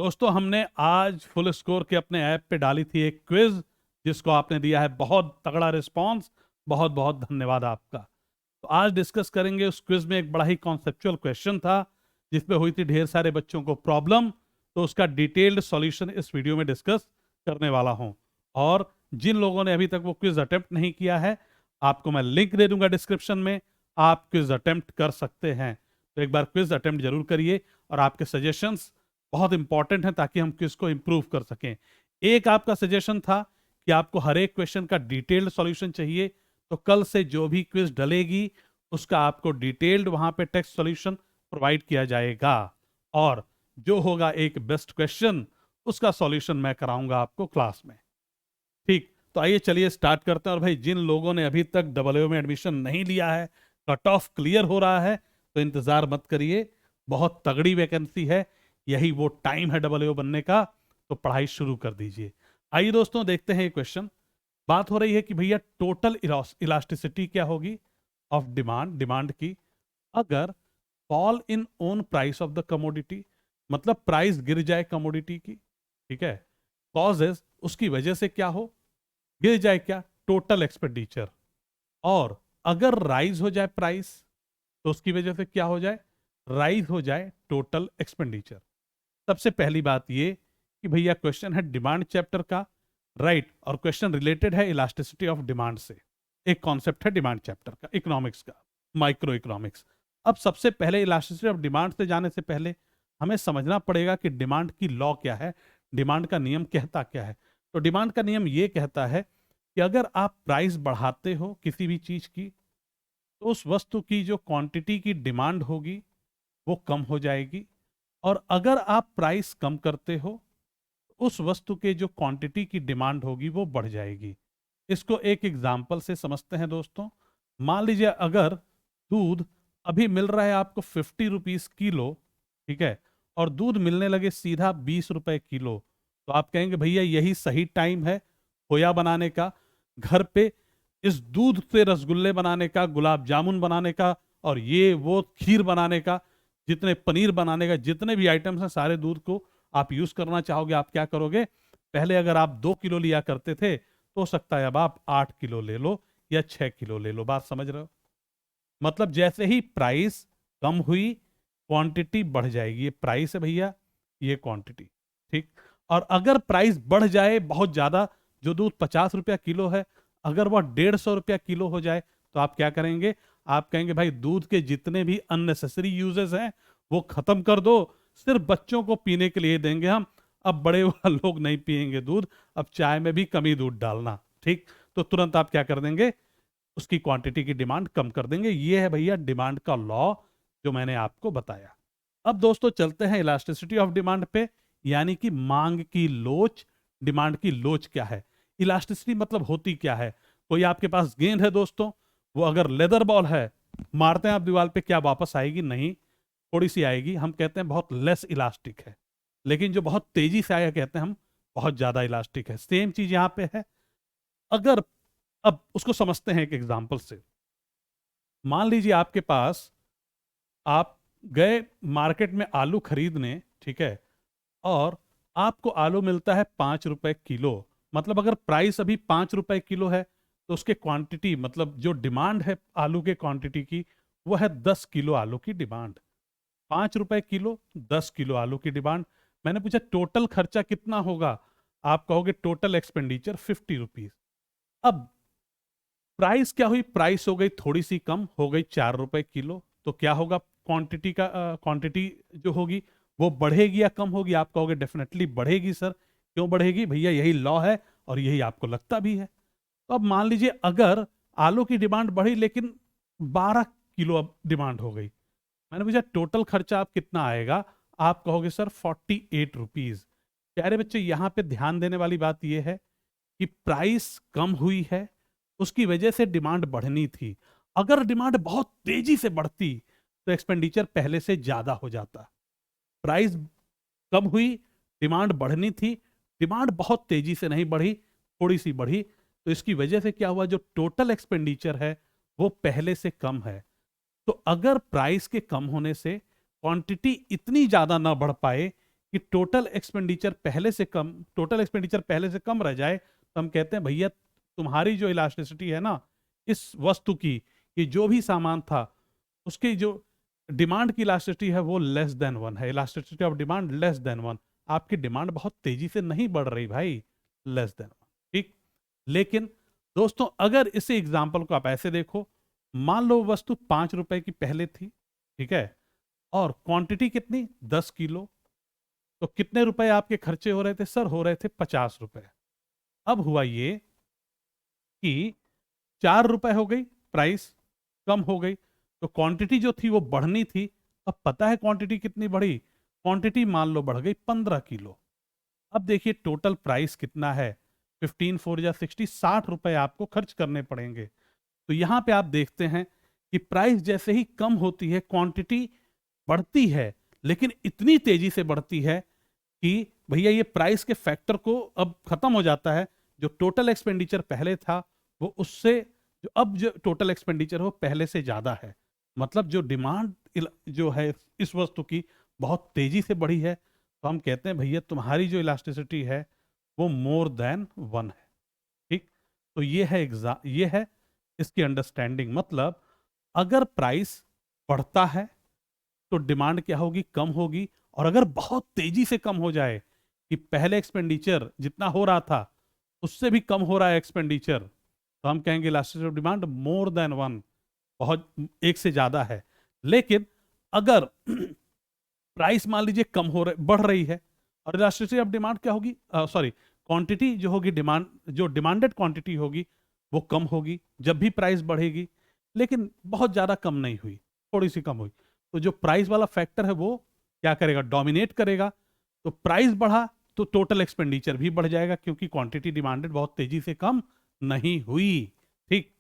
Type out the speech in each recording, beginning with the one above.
दोस्तों हमने आज फुल स्कोर के अपने ऐप पे डाली थी एक क्विज, जिसको आपने दिया है बहुत तगड़ा रिस्पांस। बहुत बहुत धन्यवाद आपका। तो आज डिस्कस करेंगे उस क्विज में एक बड़ा ही कॉन्सेप्चुअल क्वेश्चन था जिसपे हुई थी ढेर सारे बच्चों को प्रॉब्लम। तो उसका डिटेल्ड सॉल्यूशन इस वीडियो में डिस्कस करने वाला हूं। और जिन लोगों ने अभी तक वो क्विज अटेम्प्ट नहीं किया है, आपको मैं लिंक दे दूंगा डिस्क्रिप्शन में, आप क्विज अटेम्प्ट कर सकते हैं। तो एक बार क्विज अटेम्प्ट जरूर करिए और आपके सजेशंस बहुत इंपॉर्टेंट है ताकि हम क्विज को इंप्रूव कर सकें। एक आपका सजेशन था कि आपको हर एक क्वेश्चन का डिटेल्ड सॉल्यूशन चाहिए, तो कल से जो भी क्विज डलेगी उसका आपको डिटेल्ड वहां पे टेक्स्ट सॉल्यूशन प्रोवाइड किया जाएगा। और जो होगा एक बेस्ट क्वेश्चन, उसका सॉल्यूशन मैं कराऊंगा आपको क्लास में। ठीक, तो आइए चलिए स्टार्ट करते हैं। और भाई जिन लोगों ने अभी तक डबल में एडमिशन नहीं लिया है, कट ऑफ क्लियर हो रहा है, तो इंतजार मत करिए, बहुत तगड़ी वैकेंसी है, यही वो टाइम है डबल बनने का। तो पढ़ाई शुरू कर दीजिए। आइए दोस्तों देखते हैं ये क्वेश्चन। बात हो रही है कि भैया टोटल इलास्टिसिटी क्या होगी ऑफ डिमांड, डिमांड की, अगर fall in own price of the commodity, मतलब प्राइस गिर जाए कमोडिटी की, ठीक है, कॉजेज उसकी वजह से क्या हो, गिर जाए क्या, टोटल एक्सपेंडिचर। और अगर राइज हो जाए प्राइस, तो उसकी वजह से क्या हो जाए, राइज हो जाए टोटल एक्सपेंडिचर। सबसे पहली बात ये कि भैया क्वेश्चन है डिमांड चैप्टर का, राइट, और क्वेश्चन रिलेटेड है इलास्टिसिटी ऑफ डिमांड से। एक कॉन्सेप्ट है डिमांड चैप्टर का, इकोनॉमिक्स का, माइक्रो इकोनॉमिक्स। अब सबसे पहले इलास्टिसिटी ऑफ डिमांड से जाने से पहले हमें समझना पड़ेगा कि डिमांड की लॉ क्या है, डिमांड का नियम कहता क्या है। तो डिमांड का नियम ये कहता है कि अगर आप प्राइस बढ़ाते हो किसी भी चीज की, तो उस वस्तु की जो क्वांटिटी की डिमांड होगी वो कम हो जाएगी। और अगर आप प्राइस कम करते हो, उस वस्तु के जो क्वांटिटी की डिमांड होगी वो बढ़ जाएगी। इसको एक एग्जाम्पल से समझते हैं दोस्तों। मान लीजिए अगर दूध अभी मिल रहा है आपको 50 रुपीज किलो, ठीक है, और दूध मिलने लगे सीधा 20 रुपए किलो, तो आप कहेंगे भैया यही सही टाइम है खोया बनाने का, घर पे इस दूध से रसगुल्ले बनाने का, गुलाब जामुन बनाने का, और ये वो खीर बनाने का, जितने पनीर बनाने का, जितने भी आइटम्स हैं सारे दूध को आप यूज करना चाहोगे। आप क्या करोगे, पहले अगर आप 2 किलो लिया करते थे, तो हो सकता है अब आप 8 किलो ले लो या 6 किलो ले लो। बात समझ रहे हो? मतलब जैसे ही प्राइस कम हुई, क्वांटिटी बढ़ जाएगी। ये प्राइस है भैया, ये क्वांटिटी, ठीक। और अगर प्राइस बढ़ जाए बहुत ज्यादा, जो दूध 50 रुपया किलो है, अगर वह 150 रुपया किलो हो जाए, तो आप क्या करेंगे, आप कहेंगे भाई दूध के जितने भी अननेसेसरी यूजेस हैं वो खत्म कर दो, सिर्फ बच्चों को पीने के लिए देंगे हम, अब बड़े लोग नहीं पिएंगे दूध, अब चाय में भी कम ही दूध डालना, ठीक। तो तुरंत आप क्या कर देंगे, उसकी क्वांटिटी की डिमांड कम कर देंगे। ये है भैया डिमांड का लॉ जो मैंने आपको बताया। अब दोस्तों चलते हैं इलास्टिसिटी ऑफ डिमांड पे, यानी कि मांग की लोच। डिमांड की लोच क्या है, इलास्टिसिटी मतलब होती क्या है। कोई आपके पास गेंद है दोस्तों, वो अगर लेदर बॉल है, मारते हैं आप दीवार पे, क्या वापस आएगी? नहीं, थोड़ी सी आएगी। हम कहते हैं बहुत लेस इलास्टिक है। लेकिन जो बहुत तेजी से आया कहते हैं हम बहुत ज्यादा इलास्टिक है। सेम चीज यहां पे है। अगर अब उसको समझते हैं एक एग्जांपल से। मान लीजिए आपके पास, आप गए मार्केट में आलू खरीदने, ठीक है, और आपको आलू मिलता है 5 रुपए किलो। मतलब अगर प्राइस अभी 5 रुपए किलो है, तो उसके क्वांटिटी मतलब जो डिमांड है आलू के क्वांटिटी की, वो है 10 किलो आलू की डिमांड। 5 रुपए किलो, 10 किलो आलू की डिमांड। मैंने पूछा टोटल खर्चा कितना होगा, आप कहोगे टोटल एक्सपेंडिचर 50 रुपीज। अब प्राइस क्या हुई, प्राइस हो गई थोड़ी सी कम, हो गई 4 रुपए किलो। तो क्या होगा, क्वांटिटी का क्वांटिटी जो होगी वो बढ़ेगी या कम होगी? आप कहोगे डेफिनेटली बढ़ेगी सर। क्यों बढ़ेगी भैया, यही लॉ है और यही आपको लगता भी है। तो अब मान लीजिए अगर आलू की डिमांड बढ़ी लेकिन 12 किलो अब डिमांड हो गई, मैंने पूछा टोटल खर्चा आप कितना आएगा, आप कहोगे सर 48 रुपीज। प्यारे बच्चे यहाँ पे ध्यान देने वाली बात यह है कि प्राइस कम हुई है, उसकी वजह से डिमांड बढ़नी थी। अगर डिमांड बहुत तेजी से बढ़ती तो एक्सपेंडिचर पहले से ज्यादा हो जाता। प्राइस कम हुई, डिमांड बढ़नी थी, डिमांड बहुत तेजी से नहीं बढ़ी, थोड़ी सी बढ़ी, तो इसकी वजह से क्या हुआ, जो टोटल एक्सपेंडिचर है वो पहले से कम है। तो अगर प्राइस के कम होने से क्वांटिटी इतनी ज्यादा ना बढ़ पाए कि टोटल एक्सपेंडिचर पहले से कम रह जाए तो हम कहते हैं भैया तुम्हारी जो इलास्टिसिटी है ना इस वस्तु की, कि जो भी सामान था उसकी जो डिमांड की इलास्टिसिटी है वो लेस देन 1 है। Elasticity of demand less than 1, आपकी डिमांड बहुत तेजी से नहीं बढ़ रही भाई, लेस देन 1। ठीक। लेकिन दोस्तों अगर इसी एग्जाम्पल को आप ऐसे देखो, मान लो वस्तु 5 रुपए की पहले थी, ठीक है, और क्वांटिटी कितनी 10 किलो, तो कितने रुपए आपके खर्चे हो रहे थे सर? हो रहे थे 50 रुपए। अब हुआ ये कि 4 रुपए हो गई, प्राइस कम हो गई, तो क्वांटिटी जो थी वो बढ़नी थी। अब पता है क्वांटिटी कितनी बढ़ी? क्वांटिटी मान लो बढ़ गई 15 किलो। अब देखिए टोटल प्राइस कितना है, 15 4 या 60, 60 रुपए आपको खर्च करने पड़ेंगे। तो यहां पे आप देखते हैं कि प्राइस जैसे ही कम होती है क्वांटिटी बढ़ती है, लेकिन इतनी तेजी से बढ़ती है कि भैया ये प्राइस के फैक्टर को अब खत्म हो जाता है। जो टोटल एक्सपेंडिचर पहले था वो उससे जो टोटल एक्सपेंडिचर हो पहले से ज्यादा है। मतलब जो डिमांड जो है इस वस्तु की बहुत तेजी से बढ़ी है, तो हम कहते हैं भैया तुम्हारी जो इलास्टिसिटी है वो मोर देन 1 है। ठीक। तो ये है इसकी अंडरस्टैंडिंग। मतलब अगर प्राइस बढ़ता है तो डिमांड क्या होगी? कम होगी। और अगर बहुत तेजी से कम हो जाए कि पहले एक्सपेंडिचर जितना हो रहा था उससे भी कम हो रहा है एक्सपेंडिचर, तो हम कहेंगे elasticity of demand more than 1, बहुत एक से ज्यादा है। लेकिन अगर प्राइस मान लीजिए बढ़ रही है और इलास्टिसिटी ऑफ डिमांड क्या होगी? सॉरी, क्वांटिटी जो होगी, जो डिमांडेड क्वांटिटी होगी वो कम होगी जब भी प्राइस बढ़ेगी, लेकिन बहुत ज्यादा कम नहीं हुई, थोड़ी सी कम हुई, तो जो प्राइस वाला फैक्टर है वो क्या करेगा? डोमिनेट करेगा। तो प्राइस बढ़ा तो टोटल एक्सपेंडिचर भी बढ़ जाएगा, क्योंकि क्वांटिटी डिमांडेड बहुत तेजी से कम नहीं हुई। ठीक।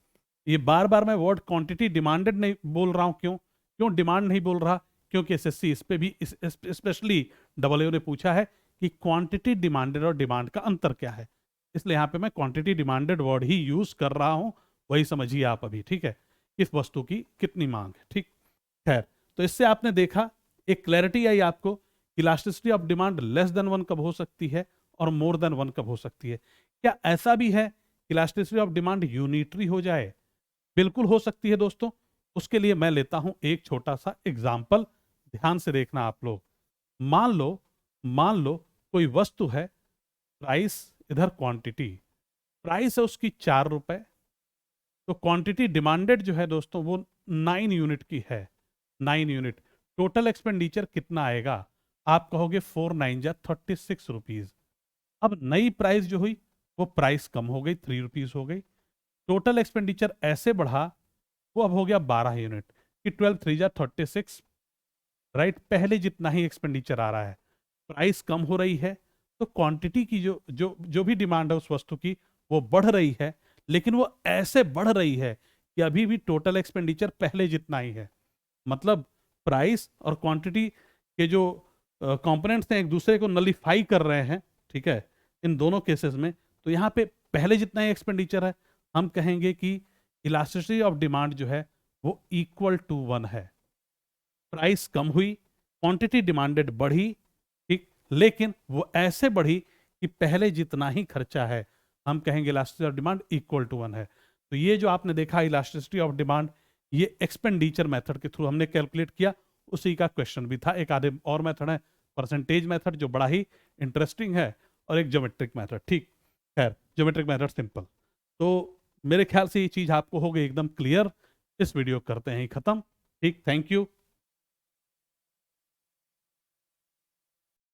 ये बार बार मैं वर्ड क्वांटिटी डिमांडेड नहीं बोल रहा हूं, क्यों डिमांड नहीं बोल रहा? क्योंकि एसएससी इस पे भी स्पेशली डब्ल्यू ने पूछा है कि क्वांटिटी डिमांडेड और डिमांड का अंतर क्या है, इसलिए यहां पे मैं क्वांटिटी डिमांडेड वर्ड ही यूज कर रहा हूं, वही समझिए आप अभी। ठीक है, इस वस्तु की कितनी मांग है। ठीक। खैर, तो इससे आपने देखा, एक क्लैरिटी आई आपको, elasticity of demand less than 1 कब हो सकती है और मोर देन 1 कब हो सकती है। क्या ऐसा भी है इलास्टिसिटी ऑफ डिमांड यूनिटरी हो जाए? बिल्कुल हो सकती है दोस्तों। उसके लिए मैं लेता हूं एक छोटा सा एग्जाम्पल, ध्यान से देखना आप लोग। मान लो कोई वस्तु है, प्राइस इधर क्वांटिटी, प्राइस है उसकी 4 रुपए, तो क्वांटिटी डिमांडेड जो है दोस्तों वो 9 यूनिट की है, 9 यूनिट। टोटल एक्सपेंडिचर कितना आएगा? आप कहोगे 4 9 जा 36 रुपीज। अब नई प्राइस जो हुई वो प्राइस कम हो गई, 3 रुपीज हो गई। टोटल एक्सपेंडिचर ऐसे बढ़ा, वो अब हो गया 12 यूनिट, कि 12 3 जा 36, राइट? पहले जितना ही एक्सपेंडिचर आ रहा है, प्राइस कम हो रही है, तो क्वांटिटी की जो जो जो भी डिमांड है उस वस्तु की वो बढ़ रही है, लेकिन वो ऐसे बढ़ रही है कि अभी भी टोटल एक्सपेंडिचर पहले जितना ही है। मतलब प्राइस और क्वांटिटी के जो कंपोनेंट्स हैं एक दूसरे को नलीफाई कर रहे हैं। ठीक है, इन दोनों केसेस में तो यहाँ पे पहले जितना ही एक्सपेंडिचर है, हम कहेंगे कि इलास्टिसिटी ऑफ डिमांड जो है वो इक्वल टू 1 है। प्राइस कम हुई, क्वांटिटी डिमांडेड बढ़ी, ठीक, लेकिन वो ऐसे बढ़ी कि पहले जितना ही खर्चा है, हम कहेंगे elasticity of demand equal to 1 है। तो ये जो आपने देखा इलास्टिसिटी ऑफ डिमांड, ये एक्सपेंडिचर मेथड के थ्रू हमने कैलकुलेट किया, उसी का क्वेश्चन भी था। एक आधे और मेथड है, परसेंटेज मेथड, जो बड़ा ही इंटरेस्टिंग है, और एक ज्योमेट्रिक मेथड। ठीक। खैर, ज्योमेट्रिक मेथड सिंपल। तो मेरे ख्याल से ये चीज आपको हो गई एकदम क्लियर। इस वीडियो करते हैं खत्म। ठीक, थैंक यू।